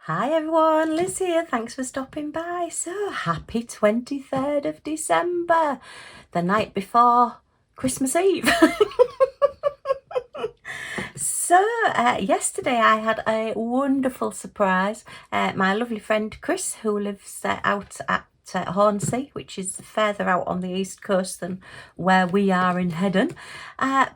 Hi everyone, Liz here. Thanks for stopping by. So happy 23rd of December, the night before Christmas Eve. So yesterday I had a wonderful surprise. My lovely friend Chris, who lives out at Hornsea, which is further out on the east coast than where we are in Heddon,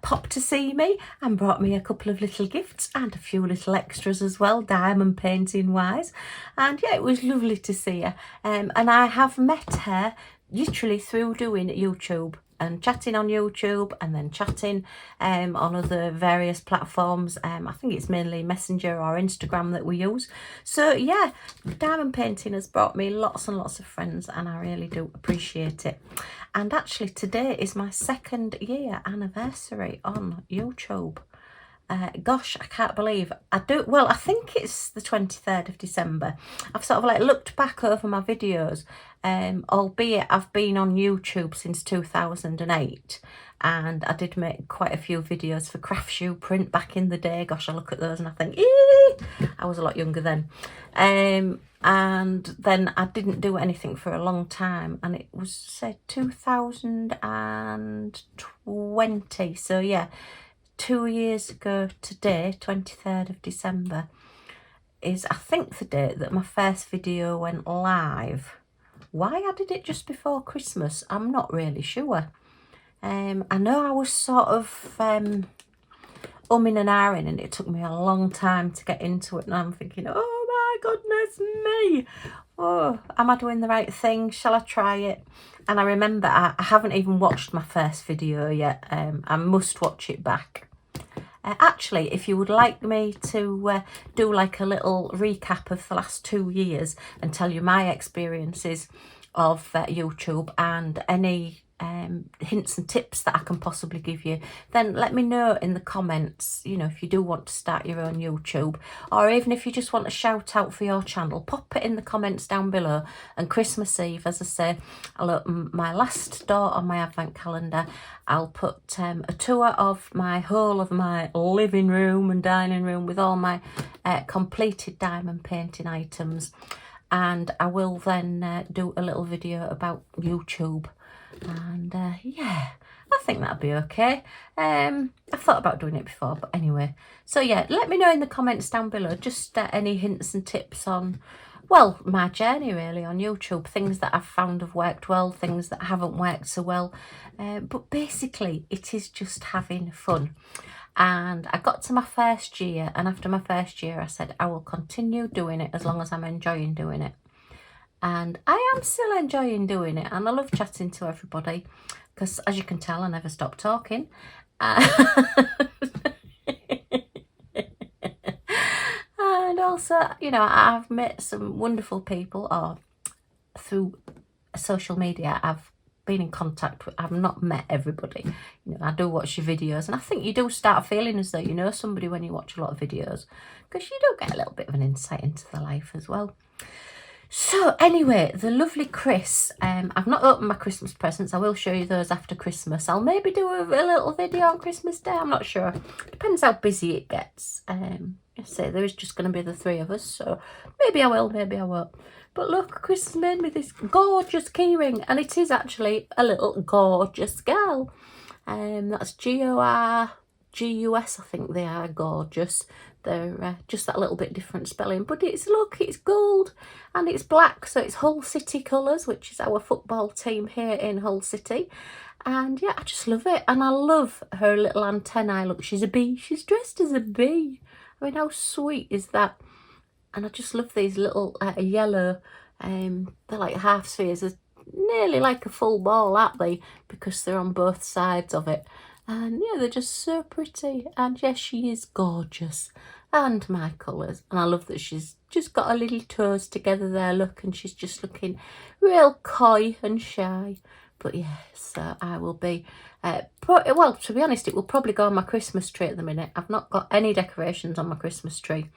popped to see me and brought me a couple of little gifts and a few little extras as well, diamond painting wise. And yeah, it was lovely to see her. And I have met her literally through doing YouTube and chatting on YouTube and then chatting on other various platforms. I think it's mainly Messenger or Instagram that we use. So yeah, diamond painting has brought me lots and lots of friends and I really do appreciate it. And actually today is my 2nd year anniversary on YouTube. Gosh, I can't believe I do. Well, I think it's the 23rd of December. I've sort of like looked back over my videos, albeit I've been on YouTube since 2008, and I did make quite a few videos for Craft Shoe Print back in the day. Gosh, I look at those and I think, I was a lot younger then. And then I didn't do anything for a long time, and it was say 2020. So yeah, 2 years ago today, 23rd of December, is I think the date that my first video went live. Why I did it just before Christmas, I'm not really sure. I know I was sort of umming and ahhing, and it took me a long time to get into it, and I'm thinking, oh my goodness me, oh, am I doing the right thing? Shall I try it? And I remember I haven't even watched my first video yet. I must watch it back. Actually, if you would like me to do like a little recap of the last 2 years and tell you my experiences of YouTube and any hints and tips that I can possibly give you, then let me know in the comments, you know, if you do want to start your own YouTube, or even if you just want a shout out for your channel, pop it in the comments down below. And Christmas Eve, as I say, I'll my last dot on my advent calendar, I'll put a tour of my whole of my living room and dining room with all my completed diamond painting items, and I will then do a little video about YouTube. And yeah, I think that'll be okay. I've thought about doing it before, but anyway. So yeah, let me know in the comments down below just any hints and tips on, well, my journey really on YouTube, things that I've found have worked well, things that haven't worked so well. But basically, it is just having fun. And I got to my first year, and after my first year, I said I will continue doing it as long as I'm enjoying doing it. And I am still enjoying doing it, and I love chatting to everybody because, as you can tell, I never stop talking. And also, you know, I've met some wonderful people, or through social media I've been in contact with. I've not met everybody. You know, I do watch your videos, and I think you do start feeling as though you know somebody when you watch a lot of videos, because you do get a little bit of an insight into their life as well. So anyway, the lovely Chris, I've not opened my Christmas presents. I will show you those after Christmas. I'll maybe do a little video on Christmas Day. I'm not sure. Depends how busy it gets. I say there is just going to be the 3 of us, so maybe I will, maybe I won't. But look, Chris has made me this gorgeous keyring, and it is actually a little gorgeous girl. That's G-O-R-G-U-S, I think they are gorgeous. They're just that little bit different spelling, but it's, look, it's gold and it's black, so it's Hull City colours, which is our football team here in Hull City. And yeah, I just love it, and I love her little antennae. Look, she's a bee, she's dressed as a bee. I mean, how sweet is that? And I just love these little yellow, they're like half spheres. They're nearly like a full ball, aren't they? Because they're on both sides of it. And yeah, they're just so pretty. And yes, she is gorgeous. And my colours. And I love that she's just got her little toes together there, look. And she's just looking real coy and shy. But yeah, so I will be, well, to be honest, it will probably go on my Christmas tree at the minute. I've not got any decorations on my Christmas tree.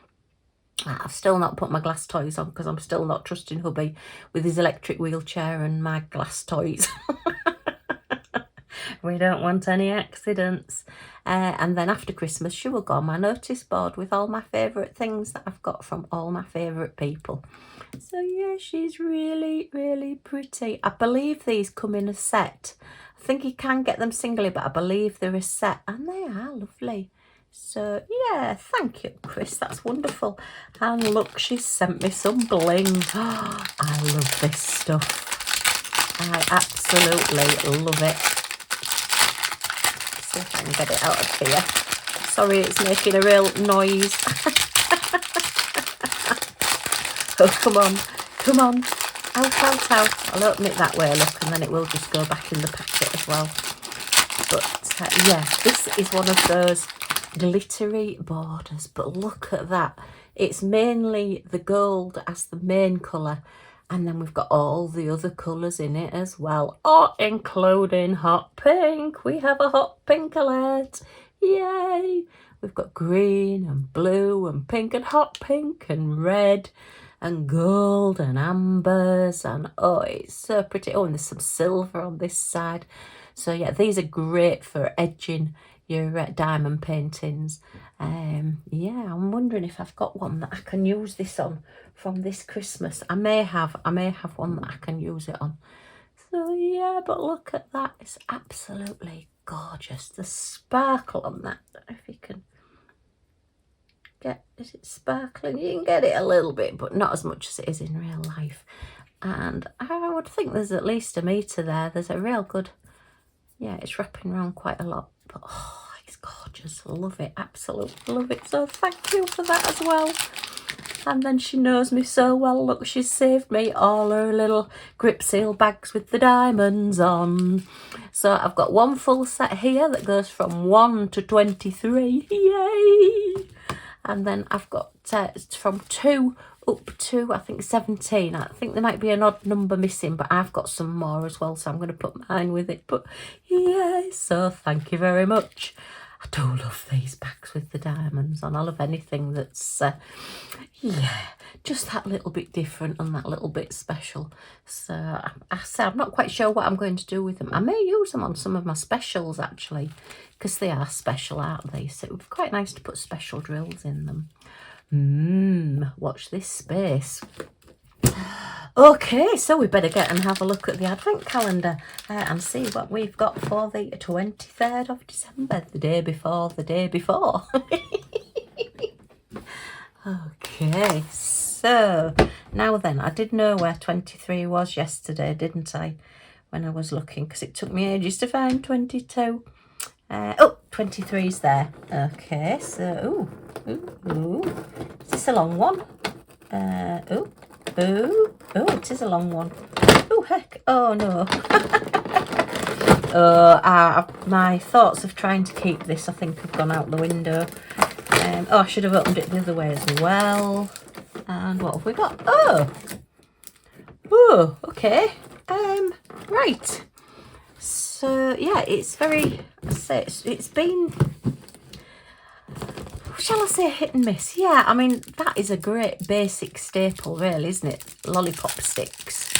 I've still not put my glass toys on because I'm still not trusting hubby with his electric wheelchair and my glass toys. we don't want any accidents. And then after Christmas, she will go on my notice board with all my favourite things that I've got from all my favourite people. So yeah, she's really, really pretty. I believe these come in a set. I think you can get them singly, but I believe they're a set, and they are lovely. So yeah, thank you, Chris, that's wonderful. And look, she's sent me some bling. Oh, I love this stuff. I absolutely love it. Let's see if I can get it out of here. Sorry, it's making a real noise. Oh, come on, come on. Out. I'll open it that way, look, and then it will just go back in the packet as well. But yeah, this is one of those glittery borders, but look at that. It's mainly the gold as the main colour, and then we've got all the other colours in it as well. Oh, including hot pink. We have a hot pink alert. Yay! We've got green and blue and pink and hot pink and red and gold and ambers, and oh, it's so pretty. Oh, and there's some silver on this side. So yeah, these are great for edging your diamond paintings. Yeah, I'm wondering if I've got one that I can use this on from this Christmas. I may have one that I can use it on. So yeah, but look at that, it's absolutely gorgeous. The sparkle on that, I don't know if you can get, is it sparkling? You can get it a little bit, but not as much as it is in real life. And I would think there's at least 1 metre there. There's a real good, yeah, it's wrapping around quite a lot, but oh, it's gorgeous. Love it, absolutely love it. So thank you for that as well. And then she knows me so well. Look, she's saved me all her little grip seal bags with the diamonds on. So I've got one full set here that goes from 1 to 23. Yay! And then I've got from 2 up to, I think, 17. I think there might be an odd number missing, but I've got some more as well, so I'm going to put mine with it. But yeah, so thank you very much. I do love these bags with the diamonds on. I love anything that's, yeah, just that little bit different and that little bit special. So I say I'm not quite sure what I'm going to do with them. I may use them on some of my specials, actually, because they are special, aren't they? So it would be quite nice to put special drills in them. Watch this space. Okay, so we better get and have a look at the advent calendar and see what we've got for the 23rd of December, the day before the day before. Okay, so now then, I did know where 23 was yesterday, didn't I, when I was looking, because it took me ages to find 22. Oh, 23's there. Okay, so, ooh, is this a long one? Oh, it is a long one. Oh, heck, oh no. My thoughts of trying to keep this, I think, have gone out the window. Oh, I should have opened it the other way as well. And what have we got? Oh, okay. Right. So yeah, it's very, it's been, shall I say, hit and miss? Yeah, I mean, that is a great basic staple, really, isn't it? Lollipop sticks.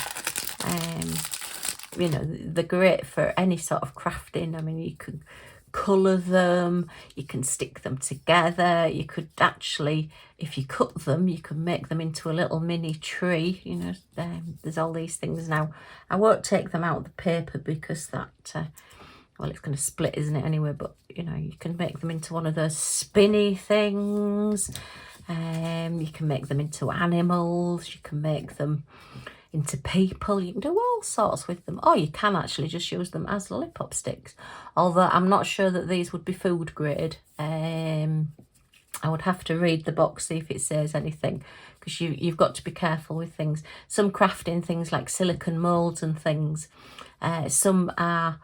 You know, they're great for any sort of crafting. I mean, you can colour them, you can stick them together, you could actually, if you cut them, you can make them into a little mini tree. You know, there's all these things now. I won't take them out of the paper because that, well, it's going to split, isn't it, anyway? But, you know, you can make them into one of those spinny things. You can make them into animals, you can make them into people, you can do all sorts with them, or you can actually just use them as lollipop sticks, although I'm not sure that these would be food grade. I would have to read the box, see if it says anything, because you've got to be careful with things. Some crafting things like silicone moulds and things, some are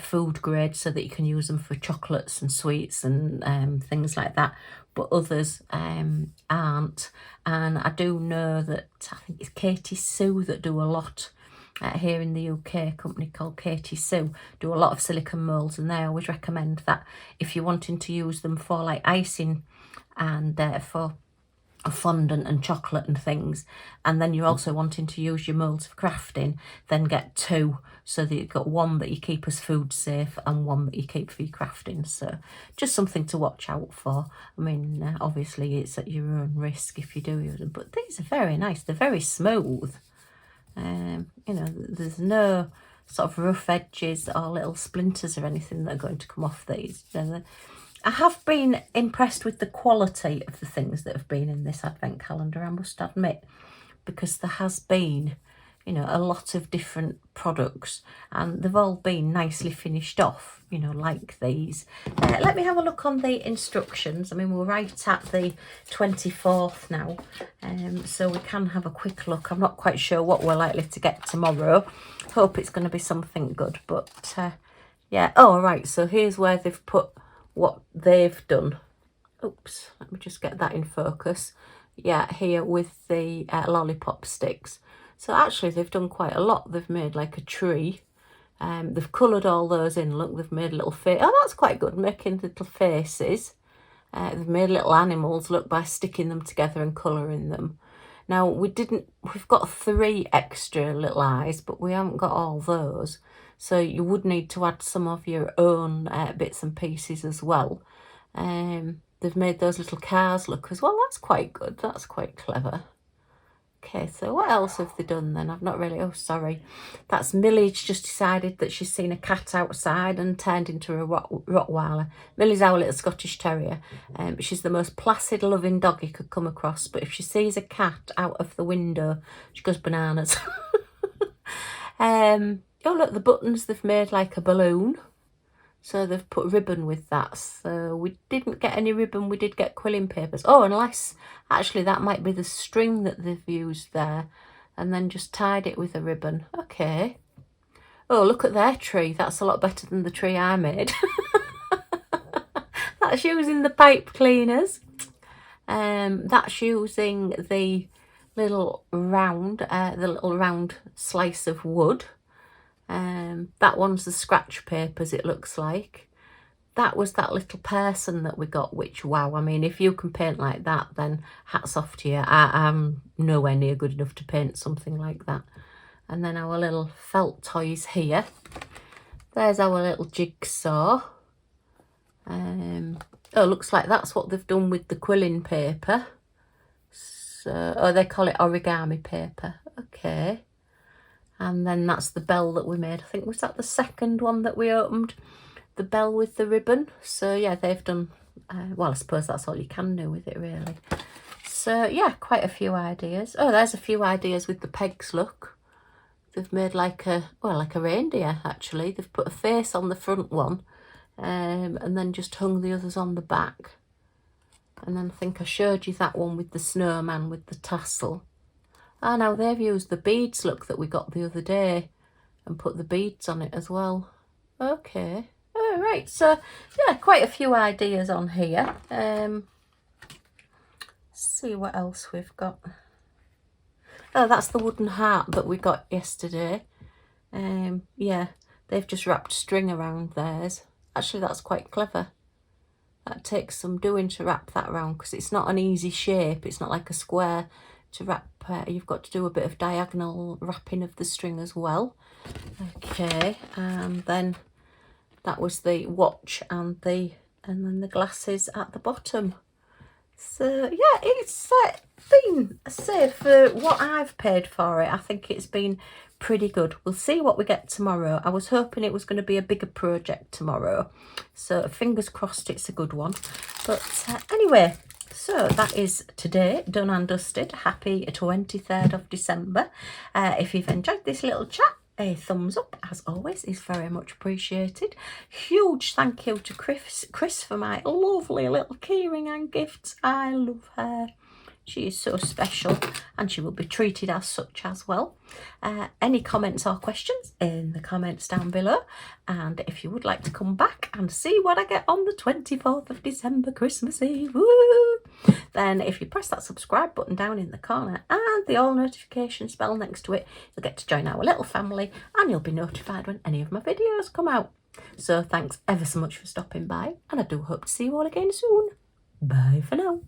food grade so that you can use them for chocolates and sweets and things like that, but others aren't. And I do know that, I think it's Katie Sue that do a lot here in the UK, a company called Katie Sue, do a lot of silicone moulds, and they always recommend that if you're wanting to use them for like icing and for fondant and chocolate and things, and then you're also wanting to use your moulds for crafting, then get 2, so that you've got one that you keep as food safe and one that you keep for your crafting. So just something to watch out for. I mean, obviously it's at your own risk if you do use them, but these are very nice. They're very smooth. You know, there's no sort of rough edges or little splinters or anything that are going to come off these. You know, I have been impressed with the quality of the things that have been in this advent calendar, I must admit, because there has been, you know, a lot of different products and they've all been nicely finished off, you know, like these. Let me have a look on the instructions. I mean, we're right at the 24th now, so we can have a quick look. I'm not quite sure what we're likely to get tomorrow. Hope it's going to be something good, but yeah. Oh, right, so here's where they've put what they've done. Oops, let me just get that in focus. Yeah, here with the lollipop sticks. So actually they've done quite a lot. They've made like a tree. They've coloured all those in. Look, they've made a little face. Oh, that's quite good, making little faces. They've made little animals, look, by sticking them together and colouring them. Now, we've got 3 extra little eyes, but we haven't got all those. So you would need to add some of your own bits and pieces as well. They've made those little cars look as well. That's quite good. That's quite clever. Okay, so what else have they done then? I've not really... Oh, sorry. That's Millie's just decided that she's seen a cat outside and turned into a Rottweiler. Millie's our little Scottish Terrier. She's the most placid, loving dog you could come across. But if she sees a cat out of the window, she goes bananas. Oh, look, the buttons they've made like a balloon. So they've put ribbon with that. So we didn't get any ribbon. We did get quilling papers. Oh, unless actually that might be the string that they've used there and then just tied it with a ribbon. Okay. Oh, look at their tree. That's a lot better than the tree I made. That's using the pipe cleaners. That's using the little round slice of wood. That one's the scratch papers, it looks like. That was that little person that we got, which, wow, I mean, if you can paint like that, then hats off to you. I'm nowhere near good enough to paint something like that. And then our little felt toys here. There's our little jigsaw. Oh, looks like that's what they've done with the quilling paper. So, oh, they call it origami paper. Okay. And then that's the bell that we made. I think, was that the second one that we opened? The bell with the ribbon. So yeah, they've done, well, I suppose that's all you can do with it, really. So yeah, quite a few ideas. Oh, there's a few ideas with the pegs, look. They've made like a, well, like a reindeer, actually. They've put a face on the front one, and then just hung the others on the back. And then I think I showed you that one with the snowman with the tassel. Ah, now they've used the beads, look, that we got the other day and put the beads on it as well. Okay. All right. So, yeah, quite a few ideas on here. See what else we've got. Oh, that's the wooden heart that we got yesterday. Yeah, they've just wrapped string around theirs. Actually, that's quite clever. That takes some doing to wrap that around because it's not an easy shape. It's not like a square to wrap. You've got to do a bit of diagonal wrapping of the string as well. Okay, and then that was the watch and then the glasses at the bottom. So yeah, it's been, say, for what I've paid for it, I think it's been pretty good. We'll see what we get tomorrow. I was hoping it was going to be a bigger project tomorrow, so fingers crossed it's a good one. But anyway, so that is today done and dusted. Happy 23rd of December. If you've enjoyed this little chat, a thumbs up, as always, is very much appreciated. Huge thank you to Chris for my lovely little keyring and gifts. I love her. She is so special and she will be treated as such as well. Any comments or questions in the comments down below. And if you would like to come back and see what I get on the 24th of December, Christmas Eve, woo, then if you press that subscribe button down in the corner and the all notifications bell next to it, you'll get to join our little family and you'll be notified when any of my videos come out. So thanks ever so much for stopping by and I do hope to see you all again soon. Bye for now.